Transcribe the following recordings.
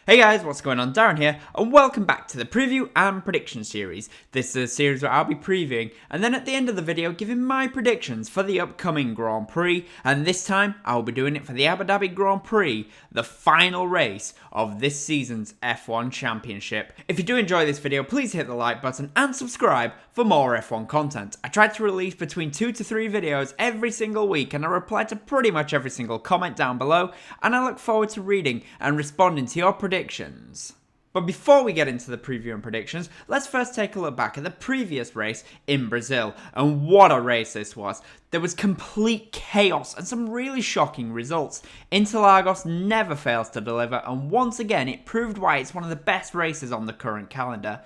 Hey guys, what's going on? Darren here, and welcome back to the preview and prediction series. This is a series where I'll be previewing, and then at the end of the video giving my predictions for the upcoming Grand Prix, and this time I'll be doing it for the Abu Dhabi Grand Prix, the final race of this season's F1 Championship. If you do enjoy this video, please hit the like button and subscribe for more F1 content. I try to release between 2 to 3 videos every single week, and I reply to pretty much every single comment down below, and I look forward to reading and responding to your predictions. But before we get into the preview and predictions, let's first take a look back at the previous race in Brazil, and what a race this was. There was complete chaos and some really shocking results. Interlagos never fails to deliver, and once again it proved why it's one of the best races on the current calendar.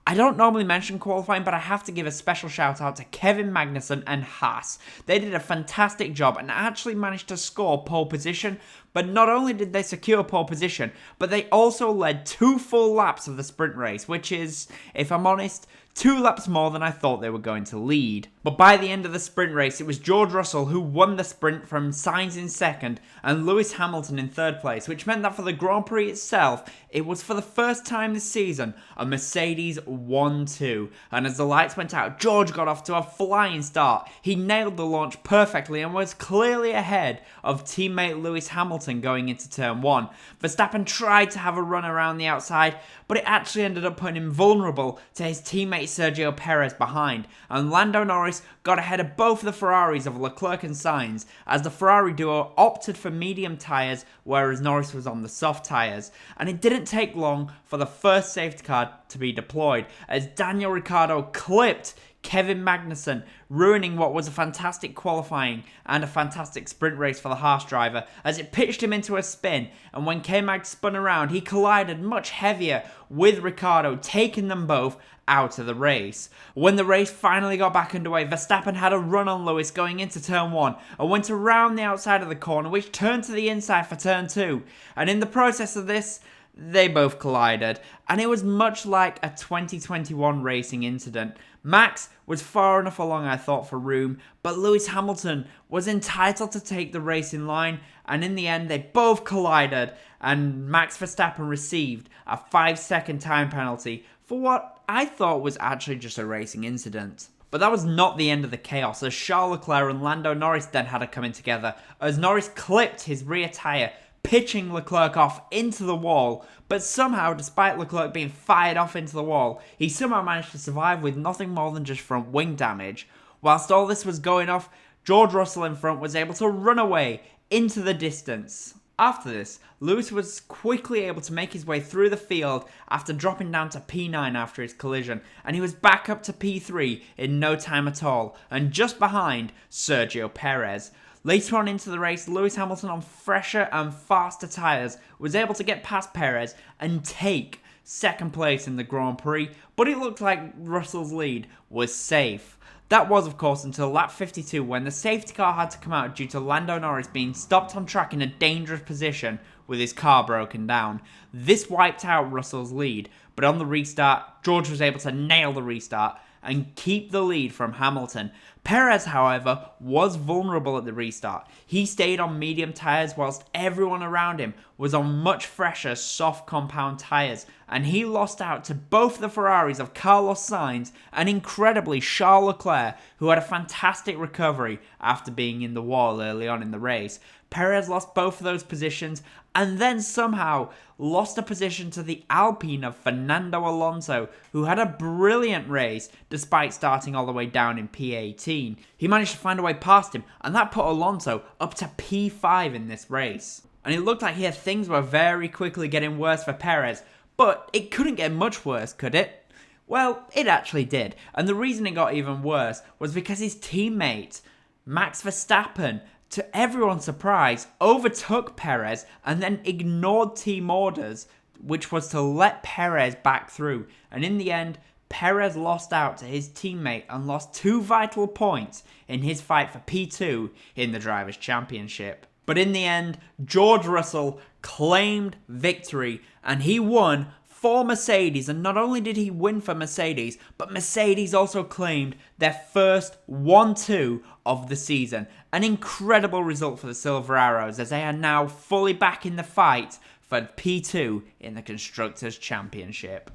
I don't normally mention qualifying, but I have to give a special shout out to Kevin Magnussen and Haas. They did a fantastic job and actually managed to score pole position, but not only did they secure pole position, but they also led 2 full laps of the sprint race, which is, if I'm honest, 2 laps more than I thought they were going to lead. But by the end of the sprint race, it was George Russell who won the sprint from Sainz in second and Lewis Hamilton in third place, which meant that for the Grand Prix itself, it was for the first time this season a Mercedes 1-2. And as the lights went out, George got off to a flying start. He nailed the launch perfectly and was clearly ahead of teammate Lewis Hamilton going into turn 1. Verstappen tried to have a run around the outside, but it actually ended up putting him vulnerable to his teammate Sergio Perez behind, and Lando Norris got ahead of both the Ferraris of Leclerc and Sainz, as the Ferrari duo opted for medium tyres, whereas Norris was on the soft tyres. And it didn't take long for the first safety car to be deployed, as Daniel Ricciardo clipped Kevin Magnussen, ruining what was a fantastic qualifying and a fantastic sprint race for the Haas driver, as it pitched him into a spin, and when K-Mag spun around, he collided much heavier with Ricciardo, taking them both out of the race. When the race finally got back underway, Verstappen had a run on Lewis going into turn 1 and went around the outside of the corner, which turned to the inside for turn 2, and in the process of this, they both collided, and it was much like a 2021 racing incident. Max was far enough along, I thought, for room, but Lewis Hamilton was entitled to take the race in line, and in the end they both collided, and Max Verstappen received a 5-second time penalty for what I thought was actually just a racing incident. But that was not the end of the chaos, as Charles Leclerc and Lando Norris then had a coming together, as Norris clipped his rear tyre, pitching Leclerc off into the wall, but somehow, despite Leclerc being fired off into the wall, he somehow managed to survive with nothing more than just front wing damage. Whilst all this was going off, George Russell in front was able to run away into the distance. After this, Lewis was quickly able to make his way through the field after dropping down to P9 after his collision, and he was back up to P3 in no time at all, and just behind Sergio Perez. Later on into the race, Lewis Hamilton on fresher and faster tyres was able to get past Perez and take second place in the Grand Prix, but it looked like Russell's lead was safe. That was, of course, until lap 52 when the safety car had to come out due to Lando Norris being stopped on track in a dangerous position with his car broken down. This wiped out Russell's lead, but on the restart, George was able to nail the restart and keep the lead from Hamilton. Perez, however, was vulnerable at the restart. He stayed on medium tyres whilst everyone around him was on much fresher soft compound tyres, and he lost out to both the Ferraris of Carlos Sainz and incredibly Charles Leclerc, who had a fantastic recovery after being in the wall early on in the race. Perez lost both of those positions and then somehow lost a position to the Alpine of Fernando Alonso, who had a brilliant race despite starting all the way down in P18. He managed to find a way past him, and that put Alonso up to P5 in this race. And it looked like here things were very quickly getting worse for Perez, but it couldn't get much worse, could it? Well, it actually did, and the reason it got even worse was because his teammate, Max Verstappen, to everyone's surprise, overtook Perez and then ignored team orders, which was to let Perez back through. And in the end, Perez lost out to his teammate and lost 2 vital points in his fight for P2 in the Drivers' Championship. But in the end, George Russell claimed victory and he won for Mercedes, and not only did he win for Mercedes, but Mercedes also claimed their first 1-2 of the season. An incredible result for the Silver Arrows, as they are now fully back in the fight for for P2 in the Constructors' Championship.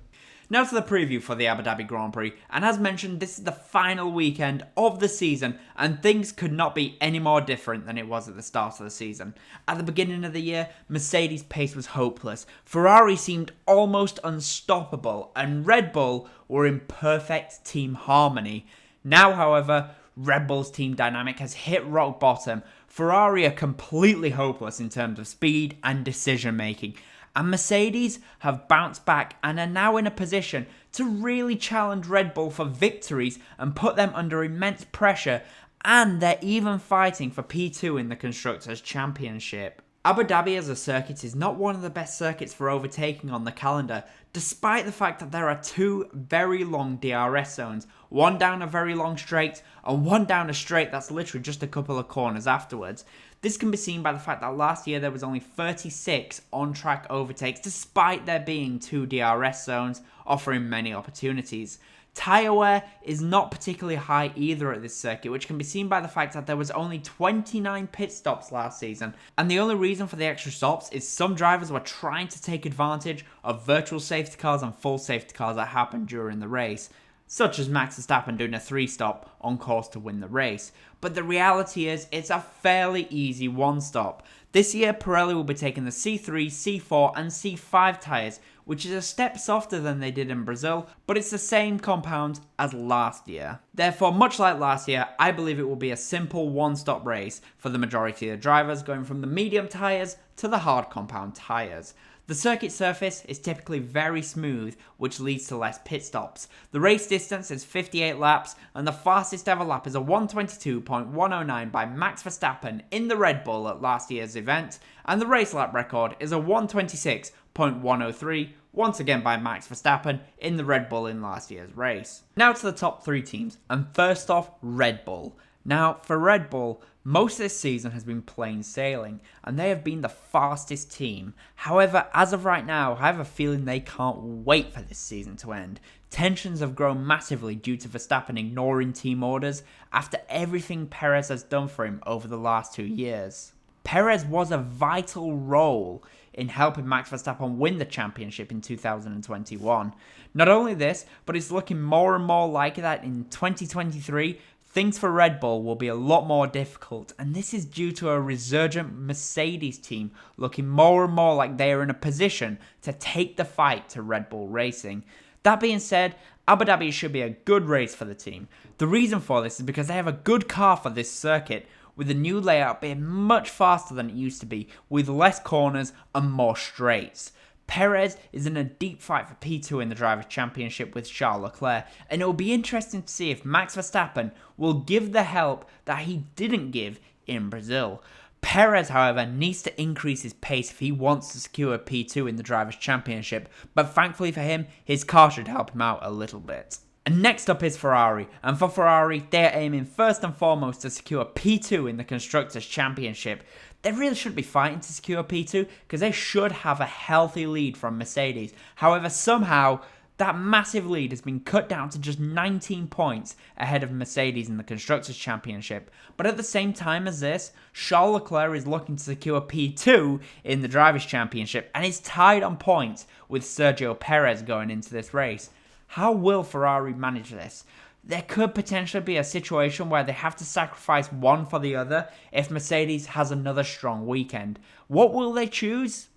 Now to the preview for the Abu Dhabi Grand Prix, and as mentioned, this is the final weekend of the season, and things could not be any more different than it was at the start of the season. At the beginning of the year, Mercedes' pace was hopeless, Ferrari seemed almost unstoppable, and Red Bull were in perfect team harmony. Now, however, Red Bull's team dynamic has hit rock bottom. Ferrari are completely hopeless in terms of speed and decision making. And Mercedes have bounced back and are now in a position to really challenge Red Bull for victories and put them under immense pressure, and they're even fighting for P2 in the Constructors' Championship. Abu Dhabi as a circuit is not one of the best circuits for overtaking on the calendar, despite the fact that there are two very long DRS zones, one down a very long straight and one down a straight that's literally just a couple of corners afterwards. This can be seen by the fact that last year there was only 36 on-track overtakes, despite there being two DRS zones, offering many opportunities. Tyre wear is not particularly high either at this circuit, which can be seen by the fact that there was only 29 pit stops last season, and the only reason for the extra stops is some drivers were trying to take advantage of virtual safety cars and full safety cars that happened during the race, such as Max Verstappen doing a 3-stop on course to win the race. But the reality is, it's a fairly easy 1-stop. This year, Pirelli will be taking the C3, C4 and C5 tyres, which is a step softer than they did in Brazil, but it's the same compound as last year. Therefore, much like last year, I believe it will be a simple 1-stop race for the majority of the drivers, going from the medium tyres to the hard compound tyres. The circuit surface is typically very smooth, which leads to less pit stops. The race distance is 58 laps, and the fastest ever lap is a 122.109 by Max Verstappen in the Red Bull at last year's event, and the race lap record is a 126.103, once again by Max Verstappen in the Red Bull in last year's race. Now to the top three teams, and first off, Red Bull. Now, for Red Bull, most of this season has been plain sailing, and they have been the fastest team. However, as of right now, I have a feeling they can't wait for this season to end. Tensions have grown massively due to Verstappen ignoring team orders after everything Perez has done for him over the last 2 years. Perez was a vital role in helping Max Verstappen win the championship in 2021. Not only this, but it's looking more and more like that in 2023. Things for Red Bull will be a lot more difficult, and this is due to a resurgent Mercedes team looking more and more like they are in a position to take the fight to Red Bull Racing. That being said, Abu Dhabi should be a good race for the team. The reason for this is because they have a good car for this circuit, with the new layout being much faster than it used to be, with less corners and more straights. Perez is in a deep fight for P2 in the Drivers' Championship with Charles Leclerc, and it will be interesting to see if Max Verstappen will give the help that he didn't give in Brazil. Perez, however, needs to increase his pace if he wants to secure P2 in the Drivers' Championship, but thankfully for him, his car should help him out a little bit. And next up is Ferrari, and for Ferrari, they are aiming first and foremost to secure P2 in the Constructors' Championship. They really shouldn't be fighting to secure P2 because they should have a healthy lead from Mercedes. However, somehow that massive lead has been cut down to just 19 points ahead of Mercedes in the Constructors' Championship. But at the same time as this, Charles Leclerc is looking to secure P2 in the Drivers' Championship and is tied on points with Sergio Perez going into this race. How will Ferrari manage this? There could potentially be a situation where they have to sacrifice one for the other if Mercedes has another strong weekend. What will they choose?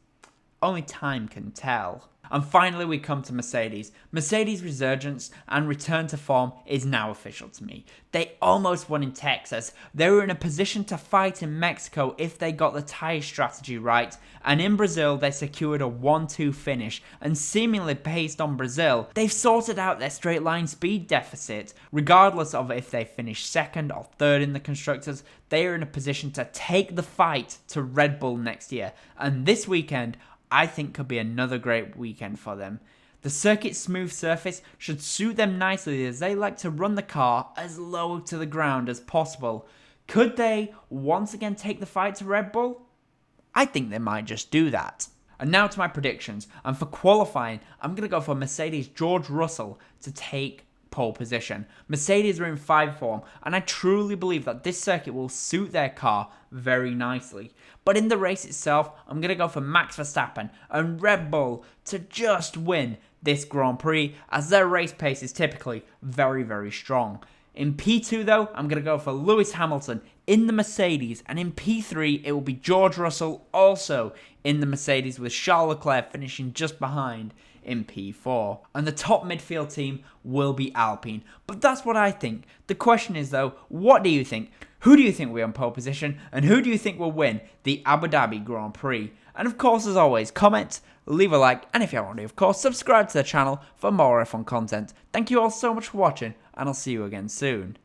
Only time can tell. And finally we come to Mercedes. Mercedes' resurgence and return to form is now official to me. They almost won in Texas. They were in a position to fight in Mexico if they got the tyre strategy right. And in Brazil they secured a 1-2 finish. And seemingly based on Brazil, they've sorted out their straight line speed deficit. Regardless of if they finish second or third in the Constructors, they are in a position to take the fight to Red Bull next year. And this weekend, I think could be another great weekend for them. The circuit's smooth surface should suit them nicely as they like to run the car as low to the ground as possible. Could they once again take the fight to Red Bull? I think they might just do that. And now to my predictions. And for qualifying, I'm going to go for Mercedes George Russell to take pole position. Mercedes are in 5 form, and I truly believe that this circuit will suit their car very nicely. But in the race itself, I'm going to go for Max Verstappen and Red Bull to just win this Grand Prix, as their race pace is typically very, very strong. In P2 though, I'm going to go for Lewis Hamilton in the Mercedes, and in P3 it will be George Russell also in the Mercedes, with Charles Leclerc finishing just behind in P4. And the top midfield team will be Alpine, but that's what I think. The question is though, what do you think? Who do you think will be on pole position, and who do you think will win the Abu Dhabi Grand Prix? And of course, as always, comment, leave a like, and if you haven't already, of course, subscribe to the channel for more F1 content. Thank you all so much for watching, and I'll see you again soon.